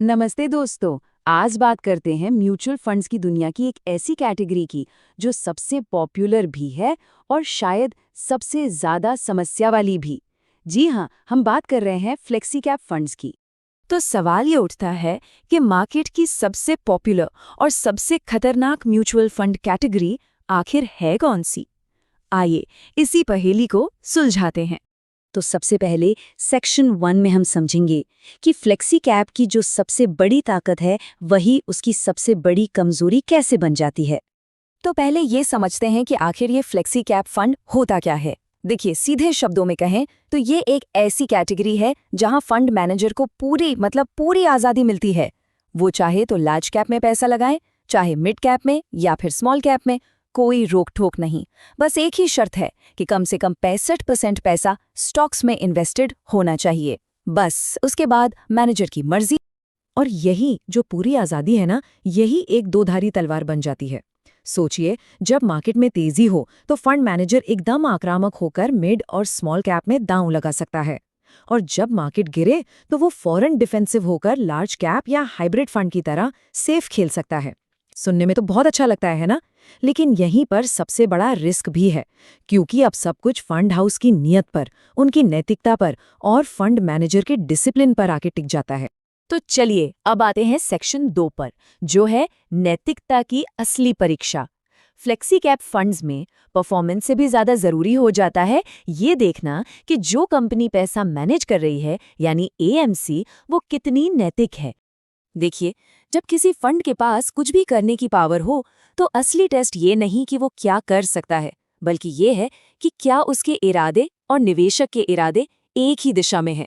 नमस्ते दोस्तों। आज बात करते हैं म्यूचुअल फंड्स की दुनिया की एक ऐसी कैटेगरी की जो सबसे पॉपुलर भी है और शायद सबसे ज्यादा समस्या वाली भी। जी हाँ, हम बात कर रहे हैं फ्लेक्सी कैप फंड्स की। तो सवाल ये उठता है कि मार्केट की सबसे पॉपुलर और सबसे खतरनाक म्यूचुअल फंड कैटेगरी आखिर है कौन सी? आइए इसी पहेली को सुलझाते हैं। तो सबसे पहले सेक्शन 1 में हम समझेंगे कि फ्लेक्सी कैप की जो सबसे बड़ी ताकत है वही उसकी सबसे बड़ी कमजोरी कैसे बन जाती है। तो पहले ये समझते हैं कि आखिर ये फ्लेक्सी कैप फंड होता क्या है। देखिए, सीधे शब्दों में कहें तो ये एक ऐसी कैटेगरी है जहां फंड मैनेजर को पूरी आज़ादी मिलती है। वो चाहे तो लार्ज कैप में पैसा लगाएं, चाहे मिड कैप में या फिर स्मॉल कैप में, कोई रोक ठोक नहीं। बस एक ही शर्त है कि कम से कम 65% पैसा स्टॉक्स में इन्वेस्टेड होना चाहिए। बस उसके बाद मैनेजर की मर्जी। और यही जो पूरी आज़ादी है ना, यही एक दोधारी तलवार बन जाती है। सोचिए, जब मार्केट में तेजी हो तो फंड मैनेजर एकदम आक्रामक होकर मिड और स्मॉल कैप में दांव लगा सकता है, और जब मार्केट गिरे तो वो फौरन डिफेंसिव होकर लार्ज कैप या हाइब्रिड फंड की तरह सेफ खेल सकता है। सुनने में तो बहुत अच्छा लगता है ना, लेकिन यहीं पर सबसे बड़ा रिस्क भी है, क्योंकि अब सब कुछ फंड हाउस की नीयत पर, उनकी नैतिकता पर और फंड मैनेजर के डिसिप्लिन पर आके टिक जाता है। तो चलिए अब आते हैं सेक्शन 2 पर, जो है नैतिकता की असली परीक्षा। फ्लेक्सी कैप फंड्स में परफॉर्मेंस से भी ज्यादा जरूरी हो जाता है ये देखना कि जो कंपनी पैसा मैनेज कर रही है, यानी एएमसी, वो कितनी नैतिक है। देखिए, जब किसी फंड के पास कुछ भी करने की पावर हो तो असली टेस्ट ये नहीं कि वो क्या कर सकता है, बल्कि ये है कि क्या उसके इरादे और निवेशक के इरादे एक ही दिशा में हैं।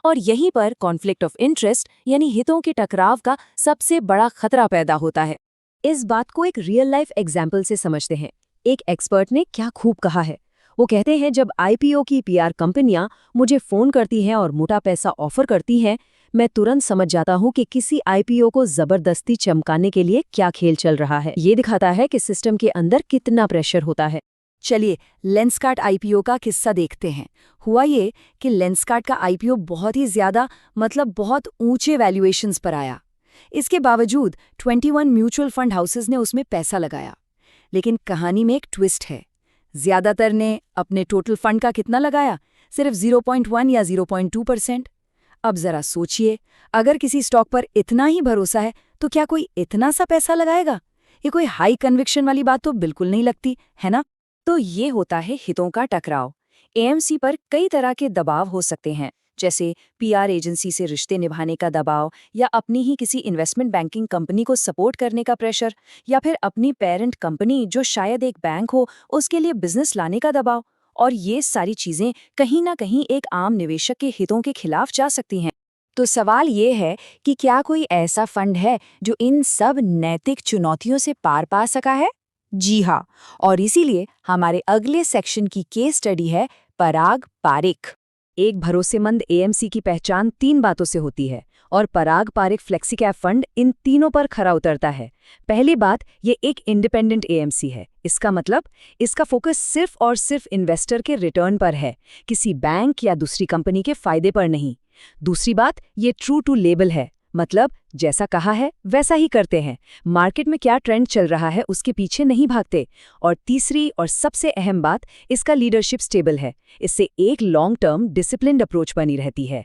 और यहीं पर कॉन्फ्लिक्ट ऑफ इंटरेस्ट यानी हितों के टकराव का सबसे बड़ा खतरा पैदा होता है। इस बात को एक रियल लाइफ एग्जाम्पल से समझते हैं। एक एक्सपर्ट ने क्या खूब कहा है। वो कहते हैं, जब आईपीओ की पीआर कंपनियां मुझे फोन करती हैं और मोटा पैसा ऑफर करती हैं, मैं तुरंत समझ जाता हूं कि किसी आईपीओ को जबरदस्ती चमकाने के लिए क्या खेल चल रहा है। ये दिखाता है कि सिस्टम के अंदर कितना प्रेशर होता है। चलिए लेंसकार्ट आईपीओ का किस्सा देखते हैं। हुआ ये कि लेंसकार्ट का आईपीओ बहुत ही ज्यादा बहुत ऊंचे वैल्यूएशंस पर आया। इसके बावजूद 21 म्यूचुअल फंड हाउसेस ने उसमें पैसा लगाया। लेकिन कहानी में एक ट्विस्ट है। ज्यादातर ने अपने टोटल फंड का कितना लगाया? सिर्फ 0.1 या 0.2%। अब जरा सोचिए, अगर किसी स्टॉक पर इतना ही भरोसा है तो क्या कोई इतना सा पैसा लगाएगा? ये कोई हाई कन्विक्शन वाली बात तो बिल्कुल नहीं लगती, है ना? तो ये होता है हितों का टकराव। एएमसी पर कई तरह के दबाव हो सकते हैं, जैसे पीआर एजेंसी से रिश्ते निभाने का दबाव, या अपनी ही किसी इन्वेस्टमेंट बैंकिंग कंपनी को सपोर्ट करने का प्रेशर, या फिर अपनी पेरेंट कंपनी जो शायद एक बैंक हो उसके लिए बिजनेस लाने का दबाव। और ये सारी चीजें कहीं ना कहीं एक आम निवेशक के हितों के खिलाफ जा सकती हैं। तो सवाल ये है कि क्या कोई ऐसा फंड है जो इन सब नैतिक चुनौतियों से पार पा सका है? जी हाँ, और इसीलिए हमारे अगले सेक्शन की केस स्टडी है पराग पारिख। एक भरोसेमंद एएमसी की पहचान 3 बातों से होती है, और Parag Parikh flexi cap fund इन तीनों पर खरा उतरता है। पहली बात, ये एक इंडिपेंडेंट एएमसी है। इसका मतलब इसका फोकस सिर्फ और सिर्फ इन्वेस्टर के रिटर्न पर है, किसी बैंक या दूसरी कंपनी के फायदे पर नहीं। दूसरी बात, ये ट्रू टू लेबल है, मतलब जैसा कहा है वैसा ही करते हैं। मार्केट में क्या ट्रेंड चल रहा है उसके पीछे नहीं भागते। और तीसरी और सबसे अहम बात, इसका लीडरशिप स्टेबल है। इससे एक लॉन्ग टर्म डिसिप्लिन्ड अप्रोच बनी रहती है।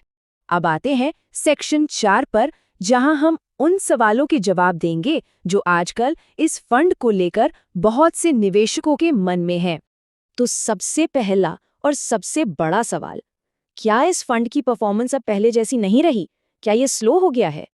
अब आते हैं सेक्शन 4 पर, जहां हम उन सवालों के जवाब देंगे जो आजकल इस फंड को लेकर बहुत से निवेशकों के मन में हैं। तो सबसे पहला और सबसे बड़ा सवाल, क्या इस फंड की परफॉर्मेंस अब पहले जैसी नहीं रही? क्या ये स्लो हो गया है?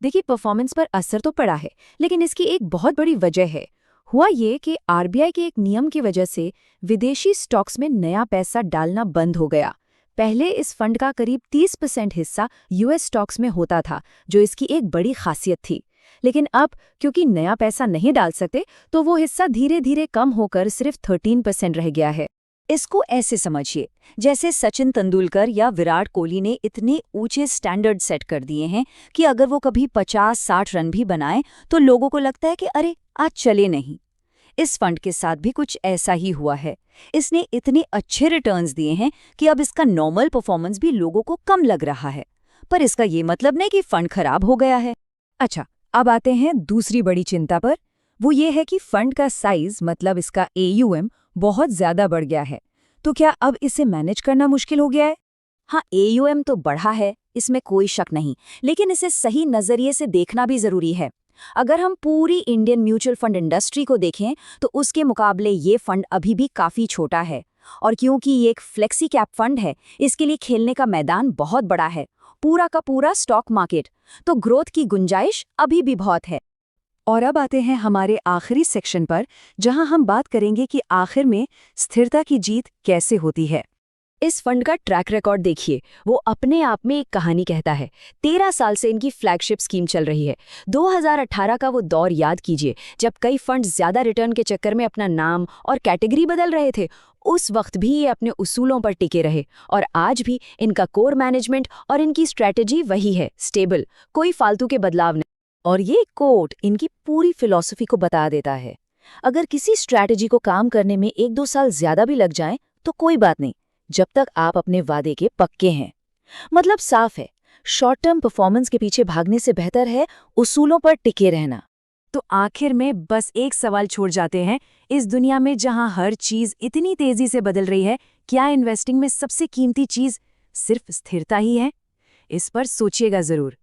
देखिए, परफॉर्मेंस पर असर तो पड़ा है, लेकिन इसकी एक बहुत बड़ी वजह है। हुआ ये कि आरबीआई के एक नियम की वजह से विदेशी स्टॉक्स में नया पैसा डालना बंद हो गया। पहले इस फंड का करीब 30% हिस्सा यूएस स्टॉक्स में होता था, जो इसकी एक बड़ी खासियत थी। लेकिन अब क्योंकि नया पैसा नहीं डाल सकते, तो वो हिस्सा धीरे धीरे कम होकर सिर्फ 13% रह गया है। इसको ऐसे समझिए, जैसे सचिन तेंदुलकर या विराट कोहली ने इतने ऊंचे स्टैंडर्ड सेट कर दिए हैं कि अगर वो कभी 50-60 रन भी बनाएं तो लोगों को लगता है कि अरे आज चले नहीं। इस फंड के साथ भी कुछ ऐसा ही हुआ है। इसने इतने अच्छे रिटर्न्स दिए हैं कि अब इसका नॉर्मल परफॉर्मेंस भी लोगों को कम लग रहा है। पर इसका ये मतलब नहीं कि फंड खराब हो गया है। अच्छा, अब आते हैं दूसरी बड़ी चिंता पर। वो ये है कि फंड का साइज मतलब इसका AUM बहुत ज्यादा बढ़ गया है। तो क्या अब इसे मैनेज करना मुश्किल हो गया है? हाँ, AUM तो बढ़ा है, इसमें कोई शक नहीं, लेकिन इसे सही नजरिए से देखना भी जरूरी है। अगर हम पूरी इंडियन म्यूचुअल फंड इंडस्ट्री को देखें तो उसके मुकाबले ये फंड अभी भी काफी छोटा है। और क्योंकि ये एक फ्लेक्सी कैप फंड है, इसके लिए खेलने का मैदान बहुत बड़ा है, पूरा का पूरा स्टॉक मार्केट, तो ग्रोथ की गुंजाइश अभी भी बहुत है। और अब आते हैं हमारे आखिरी सेक्शन पर, जहां हम बात करेंगे कि आखिर में स्थिरता की जीत कैसे होती है। इस फंड का ट्रैक रिकॉर्ड देखिए, वो अपने आप में एक कहानी कहता है। 13 साल से इनकी फ्लैगशिप स्कीम चल रही है। 2018 का वो दौर याद कीजिए जब कई फंड ज्यादा रिटर्न के चक्कर में अपना नाम और कैटेगरी बदल रहे थे। उस वक्त भी ये अपने उसूलों पर टिके रहे और आज भी इनका कोर मैनेजमेंट और इनकी स्ट्रैटेजी वही है, स्टेबल, कोई फालतू के बदलाव नहीं। और ये कोट इनकी पूरी फिलॉसफी को बता देता है। अगर किसी स्ट्रैटेजी को काम करने में 1-2 साल ज्यादा भी लग जाएं तो कोई बात नहीं, जब तक आप अपने वादे के पक्के हैं। मतलब साफ है, शॉर्ट टर्म परफॉर्मेंस के पीछे भागने से बेहतर है उसूलों पर टिके रहना। तो आखिर में बस एक सवाल छोड़ जाते हैं, इस दुनिया में जहां हर चीज इतनी तेजी से बदल रही है, क्या इन्वेस्टिंग में सबसे कीमती चीज सिर्फ स्थिरता ही है? इस पर सोचिएगा जरूर।